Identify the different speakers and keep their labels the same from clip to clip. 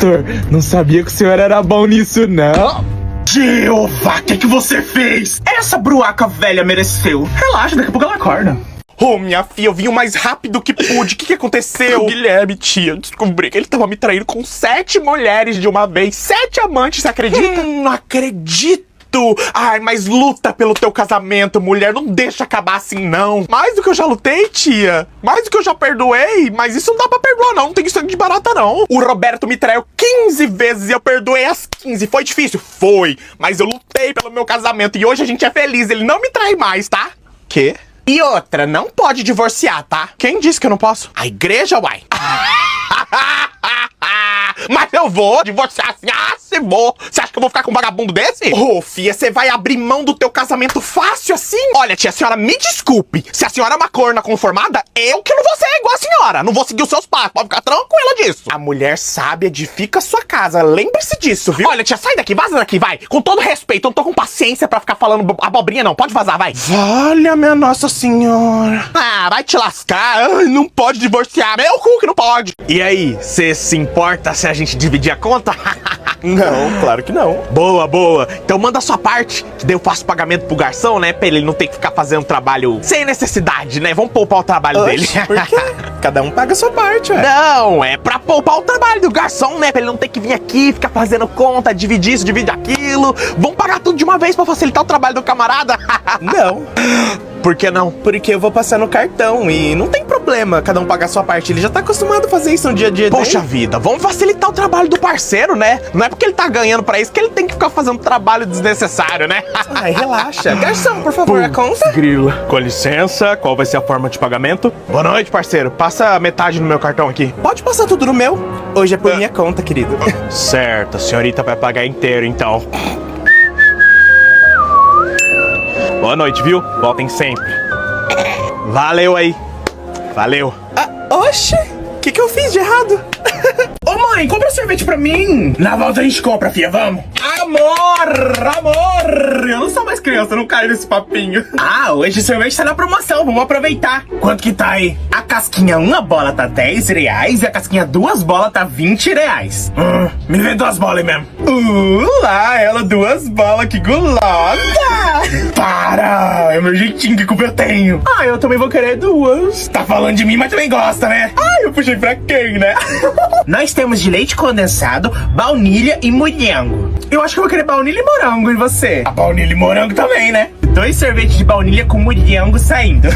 Speaker 1: Doutor, não sabia que o senhor era bom nisso, não.
Speaker 2: Jeová, o que você fez? Essa bruaca velha mereceu. Relaxa, daqui a pouco ela acorda.
Speaker 3: Ô, minha filha, eu vim o mais rápido que pude. O que aconteceu? O Guilherme, tia, eu descobri que ele tava me traindo com 7 mulheres de uma vez. 7 amantes, você acredita? Não acredito. Ai, mas luta pelo teu casamento, mulher. Não deixa acabar assim, não. Mais do que eu já lutei, tia. Mais do que eu já perdoei. Mas isso não dá pra perdoar, não. Não tem sangue de barata, não. O Roberto me traiu 15 vezes e eu perdoei as 15. Foi difícil? Foi. Mas eu lutei pelo meu casamento e hoje a gente é feliz. Ele não me trai mais, tá? Quê? E outra, não pode divorciar, tá? Quem disse que eu não posso? A igreja, uai. Mas eu vou divorciar assim, se vou. Você acha que eu vou ficar com um vagabundo desse? Ô, fia, você vai abrir mão do teu casamento fácil assim? Olha, tia, a senhora me desculpe. Se a senhora é uma corna conformada, eu que não vou ser igual a senhora. Não vou seguir os seus passos, pode ficar tranquila disso. A mulher sábia edifica a sua casa, lembre-se disso, viu? Olha, tia, sai daqui, vaza daqui, vai. Com todo respeito, eu não tô com paciência pra ficar falando abobrinha, não. Pode vazar, vai. Valha, minha Nossa Senhora. Ah, vai te lascar. Ai, não pode divorciar. Meu cu que não pode. E aí, você se importa se a gente dividir a conta? Não, claro que não. Boa, boa. Então manda a sua parte, que daí eu faço pagamento pro garçom, né? Pra ele não ter que ficar fazendo trabalho sem necessidade, né? Vamos poupar o trabalho dele. Por quê? Cada um paga a sua parte, ué. Não, é pra poupar o trabalho do garçom, né? Pra ele não ter que vir aqui, ficar fazendo conta, dividir isso, dividir aquilo. Vamos pagar tudo de uma vez pra facilitar o trabalho do camarada? Não. Por que não? Porque eu vou passar no cartão e não tem problema cada um pagar a sua parte. Ele já tá acostumado a fazer isso no dia a dia dele. Poxa vida, vamos facilitar o trabalho do parceiro, né? Não é porque ele tá ganhando pra isso que ele tem que ficar fazendo trabalho desnecessário, né? Ai, relaxa. Garçom, por favor, a conta. Grila. Com licença, qual vai ser a forma de pagamento? Boa noite, parceiro. Passa metade no meu cartão aqui. Pode passar tudo no meu. Hoje é por minha conta, querido. Certo, a senhorita vai pagar inteiro, então. Boa noite, viu? Voltem sempre. Valeu aí. Valeu. Oxe, o que eu fiz de errado?
Speaker 2: Ô mãe, compra sorvete pra mim. Na volta a gente compra, fia, vamos. Amor, eu não sou mais criança, eu não caio nesse papinho. Ah, hoje o sorvete tá na promoção, vamos aproveitar. Quanto que tá aí? A casquinha uma bola tá R$10 e a casquinha 2 bolas tá R$20. Me vê 2 bolas aí mesmo. Lá, ela 2 bolas, que gulosa. Para, é meu jeitinho, que culpa eu tenho? Ah, eu também vou querer 2. Tá falando de mim, mas também gosta, né? Ah, eu puxei pra quem, né? Nós temos de leite condensado, baunilha e morango. Eu acho que eu vou querer baunilha e morango, e você? A baunilha e morango também, né? 2 sorvetes de baunilha com morango saindo.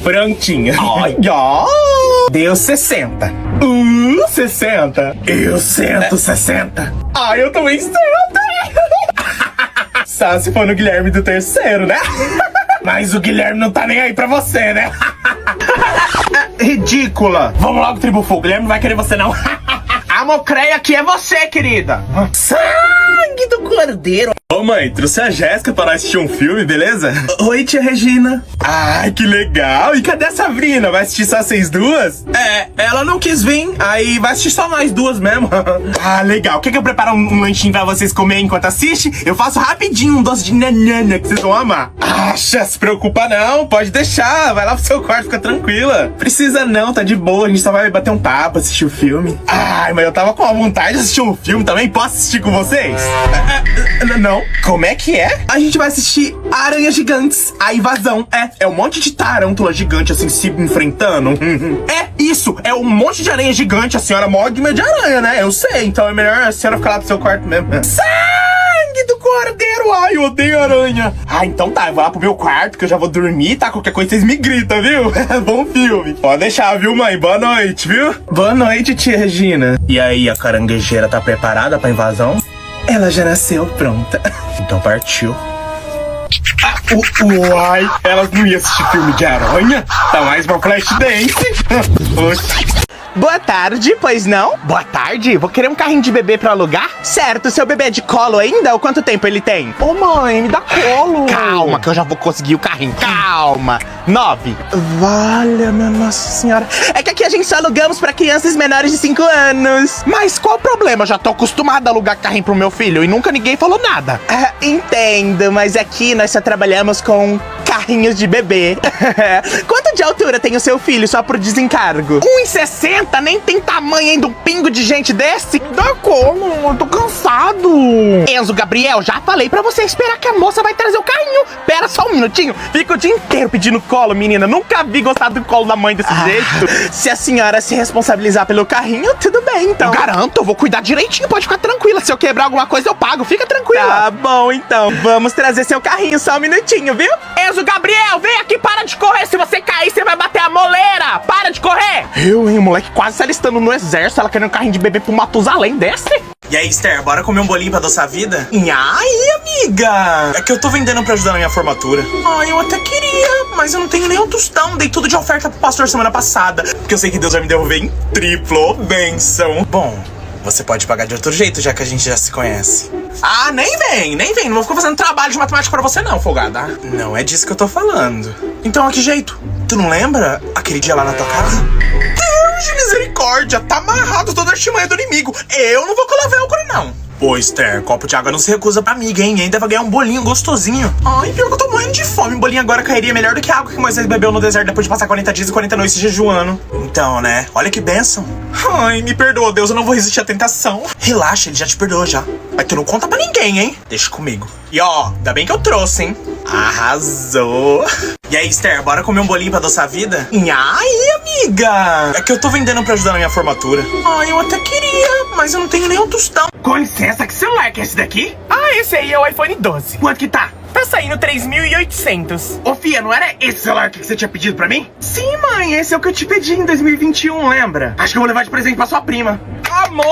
Speaker 2: Prontinho. Ai, deu 60. 60. Eu 160. Ah, eu também 60. Só se for no Guilherme do terceiro, né? Mas o Guilherme não tá nem aí pra você, né? Ridícula. Vamos logo, Tribufu. O Guilherme não vai querer você, não. A mocreia aqui é você, querida. Sangue do cordeiro. Ô mãe, trouxe a Jéssica pra nós assistir um filme, beleza? Oi, tia Regina. Ai, que legal. E cadê a Sabrina? Vai assistir só vocês duas? É, ela não quis vir, aí vai assistir só nós duas mesmo. Ah, legal. Quer que eu prepare um lanchinho pra vocês comerem enquanto assiste? Eu faço rapidinho um doce de nanana que vocês vão amar. Acha, se preocupa não, pode deixar. Vai lá pro seu quarto, fica tranquila. Precisa não, tá de boa, a gente só vai bater um papo, assistir o filme. Ai, mas eu tava com a vontade de assistir um filme também. Posso assistir com vocês? Não. Como é que é? A gente vai assistir Aranhas Gigantes, a invasão. É um monte de tarântula gigante assim se enfrentando. É isso, é um monte de aranha gigante. A senhora morre de aranha, né? Eu sei, então é melhor a senhora ficar lá pro seu quarto mesmo. Sangue do cordeiro! Ai, eu odeio aranha. Ah, então tá, eu vou lá pro meu quarto que eu já vou dormir, tá? Qualquer coisa vocês me gritam, viu? Bom filme. Pode deixar, viu, mãe? Boa noite, viu? Boa noite, tia Regina. E aí, a caranguejeira tá preparada pra invasão? Ela já nasceu pronta. Então partiu. Uai, elas não iam assistir filme de aranha? Tá mais pra Flashdance. Boa tarde, pois não? Boa tarde, vou querer um carrinho de bebê pra alugar? Certo, seu bebê é de colo ainda? Ou quanto tempo ele tem? Ô mãe, me dá colo. Calma, que eu já vou conseguir o carrinho. Calma. 9. Valha, minha Nossa Senhora. É que aqui a gente só alugamos pra crianças menores de 5 anos. Mas qual o problema? Eu já tô acostumado a alugar carrinho pro meu filho e nunca ninguém falou nada. Entendo, mas aqui nós só trabalhamos com
Speaker 3: carrinhos de bebê. Quanto de altura tem o seu filho, só por desencargo? 1,60? Nem tem tamanho ainda um pingo de gente desse? Dá como? Eu tô cansado. Enzo Gabriel, já falei pra você esperar que a moça vai trazer o carrinho. Pera só um minutinho. Fica o dia inteiro pedindo colo, menina. Nunca vi gostar do colo da mãe desse jeito. Se a senhora se responsabilizar pelo carrinho, tudo bem, então. Eu garanto, eu vou cuidar direitinho, pode ficar tranquila. Se eu quebrar alguma coisa, eu pago. Fica tranquila. Tá bom, então. Vamos trazer seu carrinho só um minutinho, viu? Enzo Gabriel, vem aqui, para de correr. Se você cair, você vai bater a moleira. Para de correr. Eu, hein? O moleque quase se alistando no exército. Ela querendo um carrinho de bebê pro Matusalém desse.
Speaker 2: E aí, Esther, bora comer um bolinho pra adoçar a vida? E aí, amiga? É que eu tô vendendo pra ajudar na minha formatura. Ai, eu até queria, mas eu não tenho nenhum tostão. Dei tudo de oferta pro pastor semana passada, porque eu sei que Deus vai me devolver em triplo bênção. Bom, você pode pagar de outro jeito, já que a gente já se conhece. Ah, nem vem. Não vou ficar fazendo trabalho de matemática pra você não, folgada. Não é disso que eu tô falando. Então, a que jeito? Tu não lembra aquele dia lá na tua casa? Deus de misericórdia, tá amarrado toda a artimanha do inimigo. Eu não vou colar velcro, não. Pô, Esther, copo de água não se recusa pra amiga, hein? Ainda vai ganhar um bolinho gostosinho. Ai, pior que eu tô morrendo de fome. Um bolinho agora cairia melhor do que a água que Moisés bebeu no deserto depois de passar 40 dias e 40 noites jejuando. Então, né? Olha que bênção. Ai, me perdoa, Deus, eu não vou resistir à tentação. Relaxa, ele já te perdoou já. Mas tu não conta pra ninguém, hein? Deixa comigo. E ó, ainda bem que eu trouxe, hein? Arrasou. E aí, Esther, bora comer um bolinho pra adoçar a vida? E aí, amiga? É que eu tô vendendo pra ajudar na minha formatura. Ai, eu até queria, mas eu não tenho nenhum tostão.
Speaker 4: Com licença, que celular que é esse daqui?
Speaker 5: Ah, esse aí é o iPhone 12.
Speaker 4: Quanto que tá?
Speaker 5: Tá saindo 3.800.
Speaker 4: Ô, fia, não era esse celular que você tinha pedido pra mim? Sim, mãe, esse é o que eu te pedi em 2021, lembra? Acho que eu vou levar de presente pra sua prima. Amor!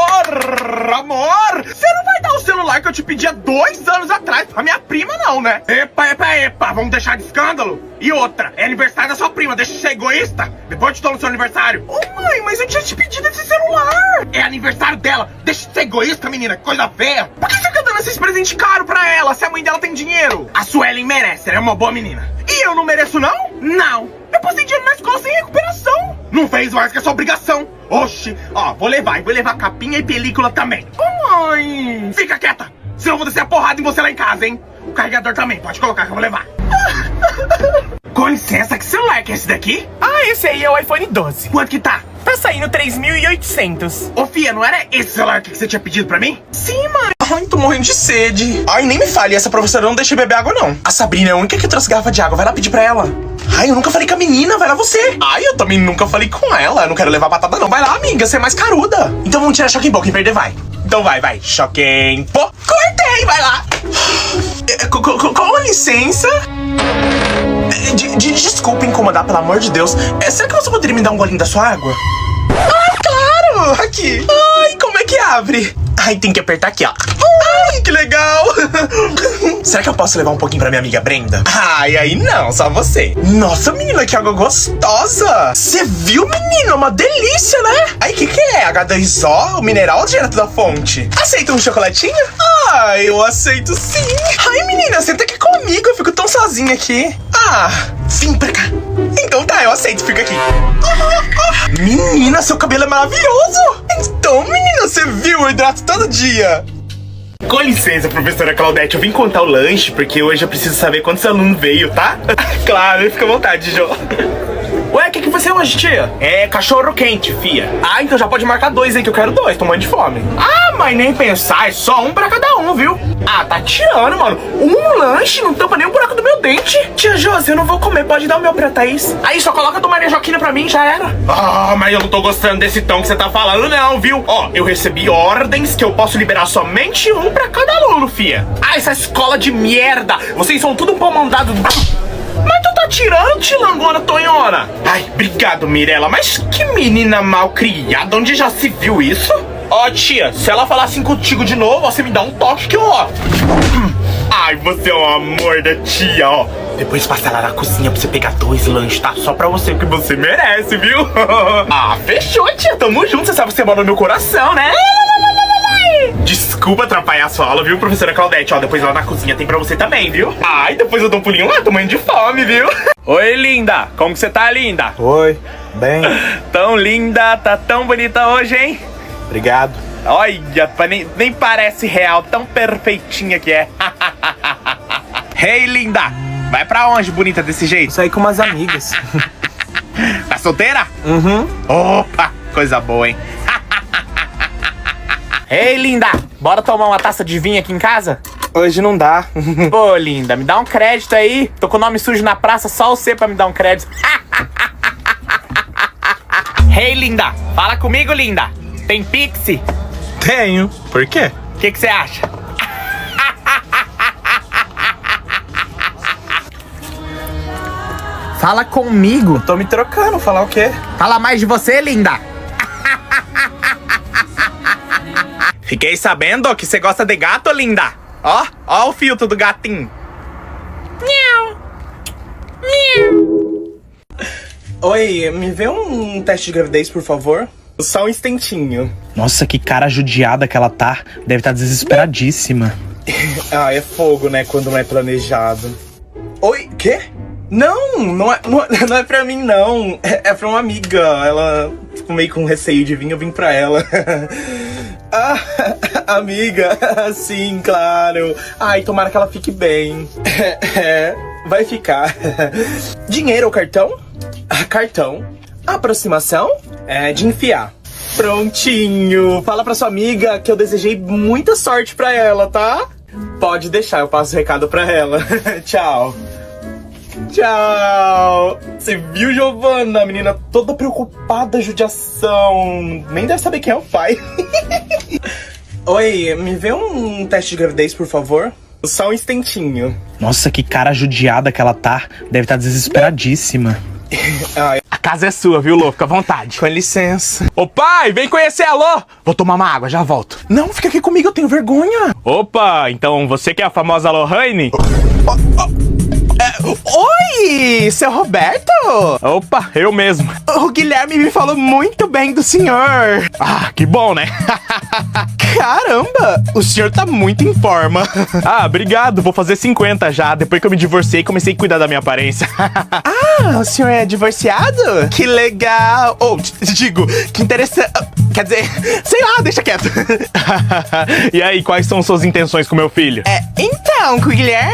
Speaker 4: Você não vai dar o celular que eu te pedi há 2 anos atrás pra minha prima, não, né? Epa, vamos deixar de escândalo. E outra, é aniversário da sua prima, deixa de ser egoísta. Depois eu te dou no seu aniversário. Ô, mãe, mas eu tinha te pedido esse celular. É aniversário dela, deixa de ser egoísta, menina, que coisa feia. Por que você fica dando esses presentes caros pra ela, se a mãe dela tem dinheiro? A Suelen merece, ela é uma boa menina. E eu não mereço, não? Não. Eu passei dinheiro na escola sem recuperação. Não fez mais que a sua obrigação. Oxi, ó, vou levar capinha e película também. Ô, mãe! Fica quieta, senão eu vou descer a porrada em você lá em casa, hein? O carregador também, pode colocar que eu vou levar. Com licença, que celular que é esse daqui?
Speaker 5: Ah, esse aí é o iPhone 12.
Speaker 4: Quanto que tá?
Speaker 5: Tá saindo 3.800.
Speaker 4: Ô, fia, não era esse celular que você tinha pedido pra mim?
Speaker 5: Sim, mãe.
Speaker 2: Ai, tô morrendo de sede. Ai, nem me fale, essa professora não deixa beber água, não. A Sabrina é a única que trouxe garrafa de água, vai lá pedir pra ela. Ai, eu nunca falei com a menina, vai lá você. Ai, eu também nunca falei com ela, eu não quero levar batata não. Vai lá, amiga, você é mais caruda. Então vamos tirar choque em pó, quem perder vai. Então vai. Choque em pó. Cortei, vai lá. Com licença. Desculpa incomodar, pelo amor de Deus. Será que você poderia me dar um golinho da sua água? Ai, claro! Aqui. Ai, como é que abre? Ai, tem que apertar aqui, ó. Ai, que legal! Será que eu posso levar um pouquinho pra minha amiga Brenda? Ai, aí não, só você. Nossa, menina, que água gostosa! Você viu, menina? Uma delícia, né? Ai, que é? H2O? O mineral direto da fonte? Aceita um chocolatinho? Ai, eu aceito sim. Ai, menina, senta aqui comigo, eu fico tão sozinha aqui. Ah, vem pra cá. Então tá, eu aceito, fica aqui. Menina, seu cabelo é maravilhoso. Então, menina, você viu? Eu hidrato todo dia.
Speaker 4: Com licença, professora Claudete, eu vim contar o lanche, porque hoje eu preciso saber quantos alunos veio, tá? Claro, fica à vontade, Jô. Ué, o que você é hoje, tia? É cachorro quente, fia. Ah, então já pode marcar 2 aí, que eu quero 2, tô morrendo de fome. Ah, mas nem pensar, é só um pra cada um, viu? Ah, tá tirando, mano. Um lanche não tampa nem o buraco do meu dente. Tia Josi, eu não vou comer, pode dar o meu pra Thaís. Aí, só coloca do Maria Joaquina pra mim, já era. Ah, mas eu não tô gostando desse tom que você tá falando não, viu? Ó, eu recebi ordens que eu posso liberar somente um pra cada aluno, fia. Ah, essa escola de merda. Vocês são tudo um pau mandado. Mas tu tá tirando, tilangona tonhona? Ai, obrigado, Mirella. Mas que menina mal criada, onde já se viu isso? Ó, tia, se ela falar assim contigo de novo, você me dá um toque que eu, ó. Ai, você é um amor da tia, ó. Depois passa lá na cozinha pra você pegar 2 lanches, tá? Só pra você, que você merece, viu? Ah, fechou, tia. Tamo junto, você sabe que você mora no meu coração, né? Desculpa atrapalhar a sua aula, viu, professora Claudete? Ó, depois lá na cozinha tem pra você também, viu? Ai, depois eu dou um pulinho lá, tô morrendo de fome, viu?
Speaker 5: Oi, linda. Como que você tá, linda?
Speaker 1: Oi, bem,
Speaker 5: Tão linda, tá tão bonita hoje, hein?
Speaker 1: obrigado.
Speaker 5: Olha, nem parece real, tão perfeitinha que é. Hey, linda.
Speaker 2: Vai pra onde, bonita, desse jeito?
Speaker 1: Saí com umas amigas.
Speaker 2: Tá solteira?
Speaker 1: Uhum.
Speaker 2: Opa, coisa boa, hein?
Speaker 5: Ei, linda, bora tomar uma taça de vinho aqui em casa?
Speaker 1: Hoje não dá.
Speaker 5: Pô, linda, me dá um crédito aí. Tô com o nome sujo na praça, só você pra me dar um crédito. Ei, linda, fala comigo, linda. Tem Pix?
Speaker 1: Tenho. Por quê?
Speaker 5: O que você acha?
Speaker 2: Fala comigo.
Speaker 1: Tô me trocando, falar o quê?
Speaker 2: Fala mais de você, linda. Fiquei sabendo que você gosta de gato, linda. Ó o filtro do gatinho.
Speaker 1: Oi, me vê um teste de gravidez, por favor?
Speaker 2: Só um instantinho. Nossa, que cara judiada que ela tá. Deve estar desesperadíssima.
Speaker 1: Ah, é fogo, né, quando não é planejado. Oi, quê? Não é pra mim, não. É pra uma amiga. Ela ficou meio com receio de vir, eu vim pra ela. Ah, amiga, sim, claro. Ai, tomara que ela fique bem. Vai ficar. Dinheiro ou cartão? Cartão. Aproximação? É de enfiar. Prontinho. Fala pra sua amiga que eu desejei muita sorte pra ela, tá? Pode deixar, eu passo o recado pra ela. Tchau. Tchau. Você viu, Giovana? A menina toda preocupada, judiação. Nem deve saber quem é o pai. Oi, me vê um teste de gravidez, por favor? Só um instantinho.
Speaker 2: Nossa, que cara judiada que ela tá. Deve estar desesperadíssima. A casa é sua, viu, Lô? Fica à vontade.
Speaker 1: Com licença.
Speaker 2: Ô pai, vem conhecer a Lô. Vou tomar uma água, já volto.
Speaker 1: Não, fica aqui comigo, eu tenho vergonha.
Speaker 2: Opa, então você que é a famosa Lohane?
Speaker 1: Oi, seu Roberto?
Speaker 2: Opa, eu mesmo.
Speaker 1: O Guilherme me falou muito bem do senhor.
Speaker 2: Ah, que bom, né?
Speaker 1: Caramba, o senhor tá muito em forma.
Speaker 2: Ah, obrigado, vou fazer 50 já. Depois que eu me divorciei, comecei a cuidar da minha aparência.
Speaker 1: Ah, o senhor é divorciado? Que legal. Ou, digo, que interessante. Quer dizer, sei lá, deixa quieto.
Speaker 2: E aí, quais são suas intenções com meu filho?
Speaker 1: Então, com o Guilherme...